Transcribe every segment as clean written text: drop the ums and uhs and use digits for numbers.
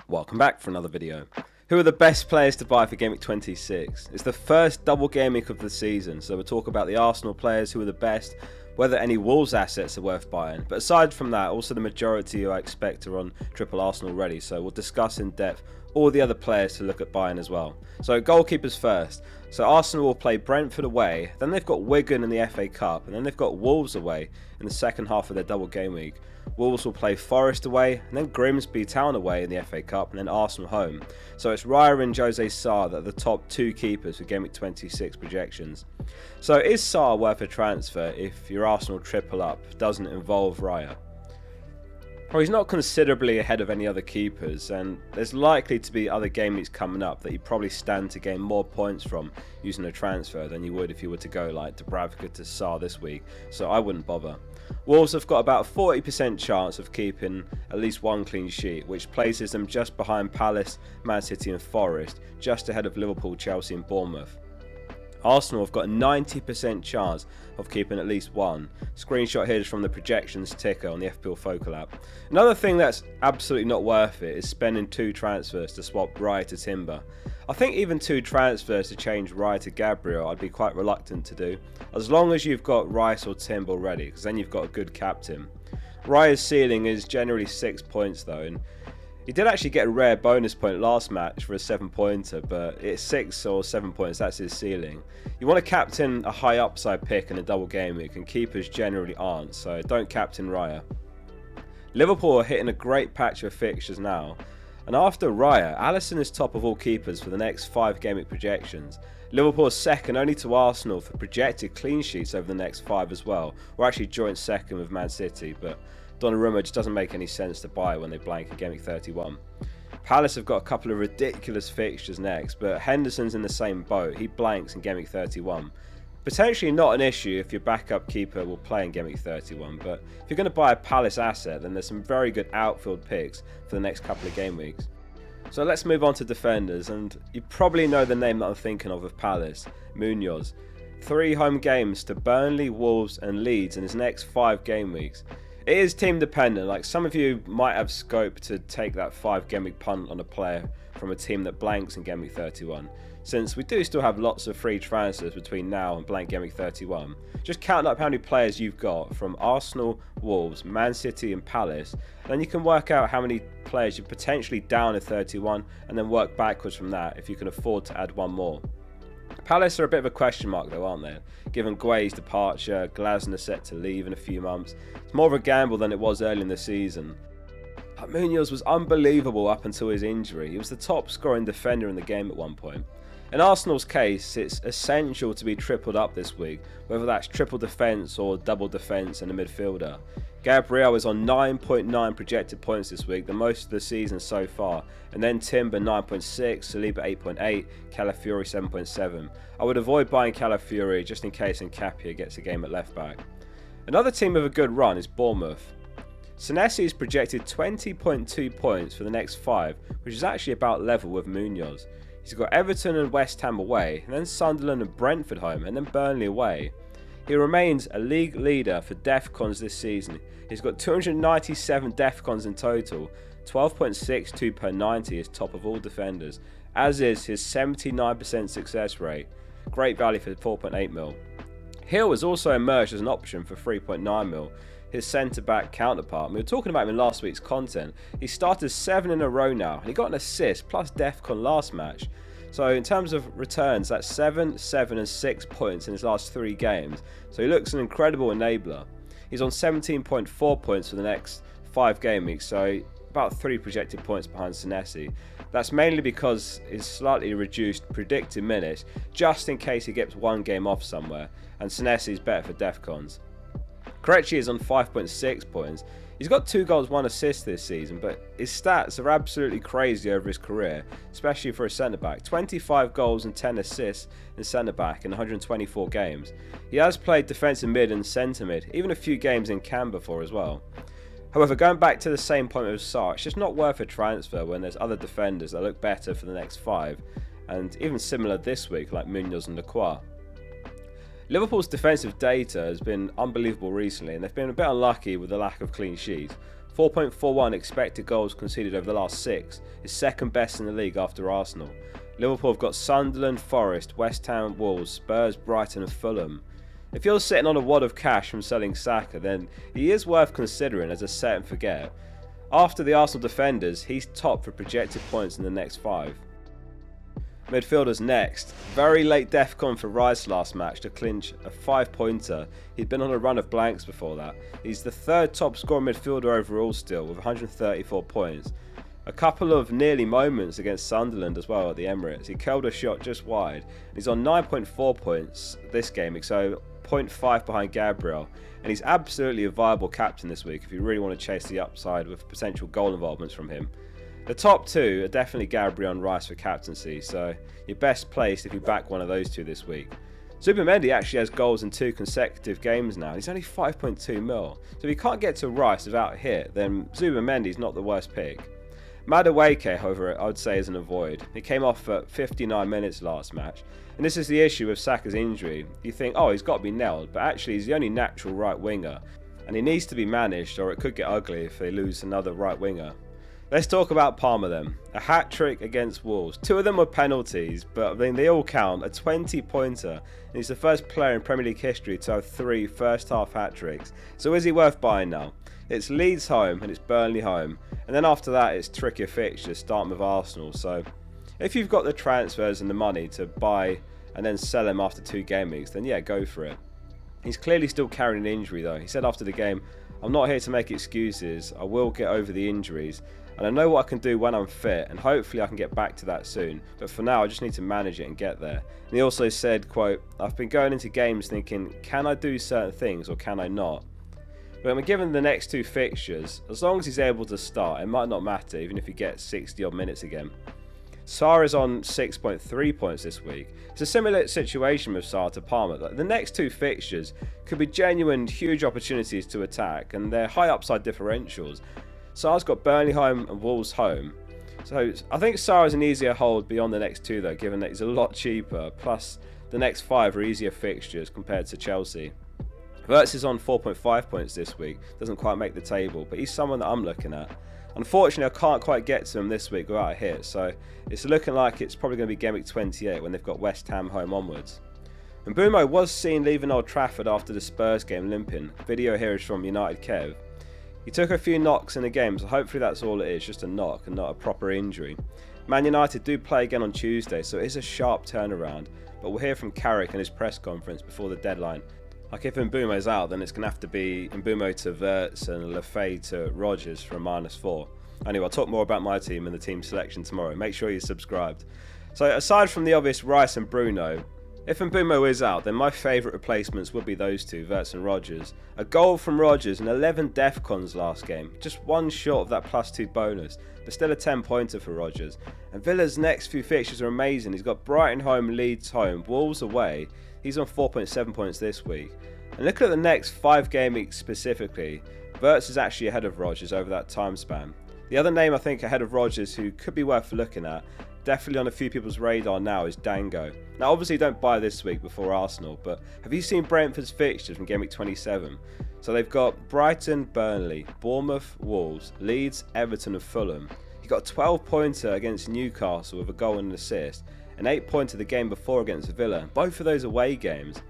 Welcome back for another video. Who are the best players to buy for Gameweek 26? It's the first double game week of the season, so we'll talk about the Arsenal players, who are the best, whether any Wolves assets are worth buying. But aside from that, also the majority who I expect are on triple Arsenal already, so we'll discuss in depth all the other players to look at buying as well. So goalkeepers first. So Arsenal will play Brentford away, then they've got Wigan in the FA Cup, and then they've got Wolves away in the second half of their double game week. Wolves will play Forest away, and then Grimsby Town away in the FA Cup, and then Arsenal home. So it's Raya and Jose Sarr that are the top two keepers for Gameweek 26 projections. So is Sarr worth a transfer if your Arsenal triple up doesn't involve Raya? Well, he's not considerably ahead of any other keepers, and there's likely to be other game weeks coming up that you probably stand to gain more points from using a transfer than you would if you were to go like Dubravka to Sarr this week, so I wouldn't bother. Wolves have got about a 40% chance of keeping at least one clean sheet, which places them just behind Palace, Man City and Forest, just ahead of Liverpool, Chelsea and Bournemouth. Arsenal have got a 90% chance of keeping at least one. Screenshot here is from the projections ticker on the FPL Focal app. Another thing that's absolutely not worth it is spending two transfers to swap Raya to Timber. I think even two transfers to change Raya to Gabriel I'd be quite reluctant to do, as long as you've got Rice or Timber already, because then you've got a good captain. Raya's ceiling is generally 6 points though, and he did actually get a rare bonus point last match for a 7-pointer, but it's 6 or 7 points, that's his ceiling. You want to captain a high upside pick in a double game week, and keepers generally aren't, so don't captain Raya. Liverpool are hitting a great patch of fixtures now, and after Raya, Alisson is top of all keepers for the next 5 game week projections. Liverpool is second only to Arsenal for projected clean sheets over the next 5 as well. We're actually joint second with Man City, but Donnarumma just doesn't make any sense to buy when they blank in Game Week 31. Palace have got a couple of ridiculous fixtures next, but Henderson's in the same boat. He blanks in Game Week 31. Potentially not an issue if your backup keeper will play in Game Week 31, but if you're going to buy a Palace asset, then there's some very good outfield picks for the next couple of game weeks. So let's move on to defenders, and you probably know the name that I'm thinking of Palace, Munoz. 3 home games to Burnley, Wolves and Leeds in his next 5 game weeks. It is team dependent, like some of you might have scope to take that 5 game week punt on a player from a team that blanks in Game Week 31. Since we do still have lots of free transfers between now and blank Game Week 31, just count up how many players you've got from Arsenal, Wolves, Man City and Palace, and then you can work out how many players you're potentially down in 31 and then work backwards from that if you can afford to add one more. Palace are a bit of a question mark though, aren't they? Given Gue's departure, Glasner set to leave in a few months, it's more of a gamble than it was early in the season. But Munoz was unbelievable up until his injury. He was the top scoring defender in the game at one point. In Arsenal's case, it's essential to be tripled up this week, whether that's triple defence or double defence and a midfielder. Gabriel is on 9.9 projected points this week, the most of the season so far, and then Timber 9.6, Saliba 8.8, Calafiori 7.7. I would avoid buying Calafiori just in case Nkapia gets a game at left back. Another team with a good run is Bournemouth. Senesi is projected 20.2 points for the next 5, which is actually about level with Munoz. He's got Everton and West Ham away, and then Sunderland and Brentford home, and then Burnley away. He remains a league leader for DEFCONs this season. He's got 297 DEFCONs in total, 12.62 per 90 is top of all defenders, as is his 79% success rate. Great value for 4.8 mil. Hill has also emerged as an option for 3.9 mil. His centre-back counterpart. We were talking about him in last week's content. He started 7 in a row now, and he got an assist plus DEFCON last match. So in terms of returns, that's 7, 7 and 6 points in his last 3 games. So he looks an incredible enabler. He's on 17.4 points for the next 5 game weeks, so about 3 projected points behind Senesi. That's mainly because his slightly reduced predicted minutes, just in case he gets one game off somewhere, and Senesi is better for DEFCONs. Karaj is on 5.6 points. He's got 2 goals, 1 assist this season, but his stats are absolutely crazy over his career, especially for a centre-back. 25 goals and 10 assists in centre-back in 124 games. He has played defensive mid and centre mid, even a few games in Cam before as well. However, going back to the same point with Sarr, it's just not worth a transfer when there's other defenders that look better for the next 5, and even similar this week like Munoz and Lacroix. Liverpool's defensive data has been unbelievable recently, and they've been a bit unlucky with the lack of clean sheets. 4.41 expected goals conceded over the last 6 is second best in the league after Arsenal. Liverpool have got Sunderland, Forest, West Ham, Wolves, Spurs, Brighton and Fulham. If you're sitting on a wad of cash from selling Saka, then he is worth considering as a set and forget. After the Arsenal defenders, he's top for projected points in the next 5. Midfielders next. Very late defcon for Rice last match to clinch a 5-pointer. He'd been on a run of blanks before that. He's the 3rd top scoring midfielder overall still with 134 points. A couple of nearly moments against Sunderland as well at the Emirates. He curled a shot just wide. He's on 9.4 points this game, so 0.5 behind Gabriel. And he's absolutely a viable captain this week if you really want to chase the upside with potential goal involvements from him. The top 2 are definitely Gabriel and Rice for captaincy, so you're best placed if you back one of those 2 this week. Zubimendi actually has goals in 2 consecutive games now. He's only 5.2 mil. So if you can't get to Rice without a hit, then Zubimendi's not the worst pick. Madueke, however, I would say is an avoid. He came off at 59 minutes last match. And this is the issue with Saka's injury. You think, oh, he's got to be nailed, but actually he's the only natural right winger. And he needs to be managed or it could get ugly if they lose another right winger. Let's talk about Palmer then. A hat-trick against Wolves. 2 of them were penalties, but I mean they all count. A 20-pointer. And he's the first player in Premier League history to have 3 first-half hat-tricks. So is he worth buying now? It's Leeds home and it's Burnley home. And then after that it's trickier fixtures, starting with Arsenal. So if you've got the transfers and the money to buy and then sell him after 2 game weeks, then yeah, go for it. He's clearly still carrying an injury though. He said after the game, "I'm not here to make excuses. I will get over the injuries. And I know what I can do when I'm fit, and hopefully I can get back to that soon. But for now, I just need to manage it and get there." And he also said, quote, "I've been going into games thinking, can I do certain things or can I not? But when given the next 2 fixtures, as long as he's able to start, it might not matter even if he gets 60 odd minutes again." Sarr is on 6.3 points this week. It's a similar situation with Sarr to Palmer. The next 2 fixtures could be genuine huge opportunities to attack, and they're high upside differentials. Sarr's got Burnley home and Wolves home. So I think Sarr is an easier hold beyond the next 2 though, given that he's a lot cheaper, plus the next 5 are easier fixtures compared to Chelsea. Wirtz is on 4.5 points this week, doesn't quite make the table, but he's someone that I'm looking at. Unfortunately, I can't quite get to him this week without a hit, so it's looking like it's probably going to be Game Week 28 when they've got West Ham home onwards. And Mbeumo was seen leaving Old Trafford after the Spurs game limping. Video here is from United Kev. He took a few knocks in the game, so hopefully that's all it is, just a knock and not a proper injury. Man United do play again on Tuesday, so it is a sharp turnaround, but we'll hear from Karaj in his press conference before the deadline. Like if Mbeumo's out, then it's going to have to be Mbeumo to Wirtz and Lafay to Rodgers for a -4. Anyway, I'll talk more about my team and the team selection tomorrow. Make sure you're subscribed. So aside from the obvious Rice and Bruno, if Mbeumo is out, then my favourite replacements would be those 2, Wirtz and Rodgers. A goal from Rodgers and 11 defcons last game. Just 1 short of that +2 bonus, but still a 10-pointer for Rodgers. And Villa's next few fixtures are amazing. He's got Brighton home, Leeds home, Wolves away. He's on 4.7 points this week. And looking at the next 5 game weeks specifically, Wirtz is actually ahead of Rodgers over that time span. The other name I think ahead of Rodgers who could be worth looking at, definitely on a few people's radar now, is Dango. Now obviously don't buy this week before Arsenal, but have you seen Brentford's fixtures from Game Week 27? So they've got Brighton, Burnley, Bournemouth, Wolves, Leeds, Everton and Fulham. He got a 12-pointer against Newcastle with a goal and an assist, an 8-pointer the game before against Villa, both of those away games.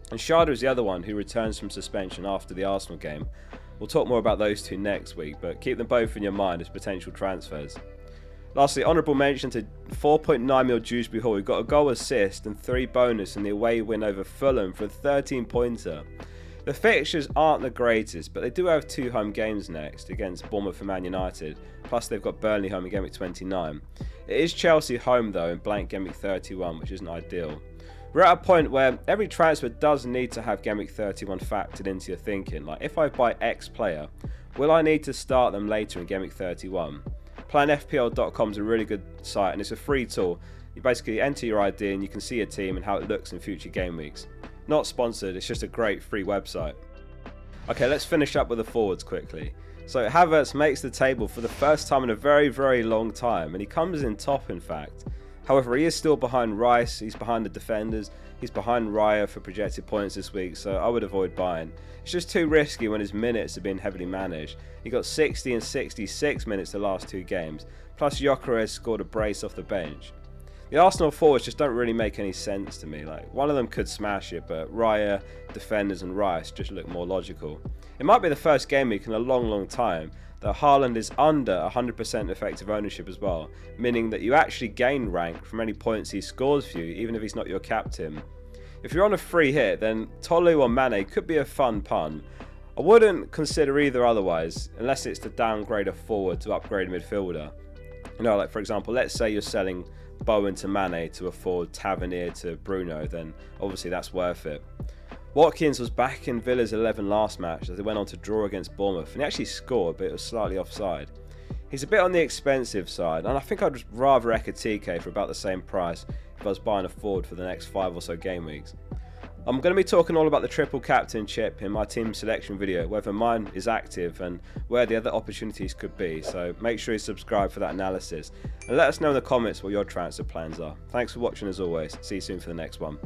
And Schade is the other one who returns from suspension after the Arsenal game. We'll talk more about those 2 next week, but keep them both in your mind as potential transfers. Lastly, honourable mention to 4.9 mil Dewsbury Hall, who got a goal assist and 3 bonus in the away win over Fulham for a 13-pointer. The fixtures aren't the greatest, but they do have 2 home games next against Bournemouth and Man United, plus they've got Burnley home in Game Week 29. It is Chelsea home though in blank Game Week 31, which isn't ideal. We're at a point where every transfer does need to have Game Week 31 factored into your thinking. Like if I buy X player, will I need to start them later in Game Week 31? PlanFPL.com is a really good site and it's a free tool. You basically enter your ID and you can see your team and how it looks in future game weeks. Not sponsored, it's just a great free website. Okay, let's finish up with the forwards quickly. So Havertz makes the table for the first time in a very, very long time, and he comes in top in fact. However, he is still behind Rice, he's behind the defenders, he's behind Raya for projected points this week, so I would avoid buying. It's just too risky when his minutes have been heavily managed. He got 60 and 66 minutes the last 2 games, plus Gyökeres scored a brace off the bench. The Arsenal forwards just don't really make any sense to me. Like, one of them could smash it, but Raya, defenders and Rice just look more logical. It might be the first game week in a long time that Haaland is under 100% effective ownership as well, meaning that you actually gain rank from any points he scores for you, even if he's not your captain. If you're on a free hit, then Tolu or Mane could be a fun pun. I wouldn't consider either otherwise, unless it's to downgrade a forward to upgrade a midfielder. You know, like for example, let's say you're selling Bowen to Mane to afford Tavernier to Bruno, then obviously that's worth it. Watkins was back in Villa's 11 last match as they went on to draw against Bournemouth, and he actually scored, but it was slightly offside. He's a bit on the expensive side, and I think I'd rather Ekitike for about the same price if I was buying a forward for the next 5 or so game weeks. I'm going to be talking all about the triple captain chip in my team selection video, whether mine is active and where the other opportunities could be, so make sure you subscribe for that analysis and let us know in the comments what your transfer plans are. Thanks for watching as always, see you soon for the next one.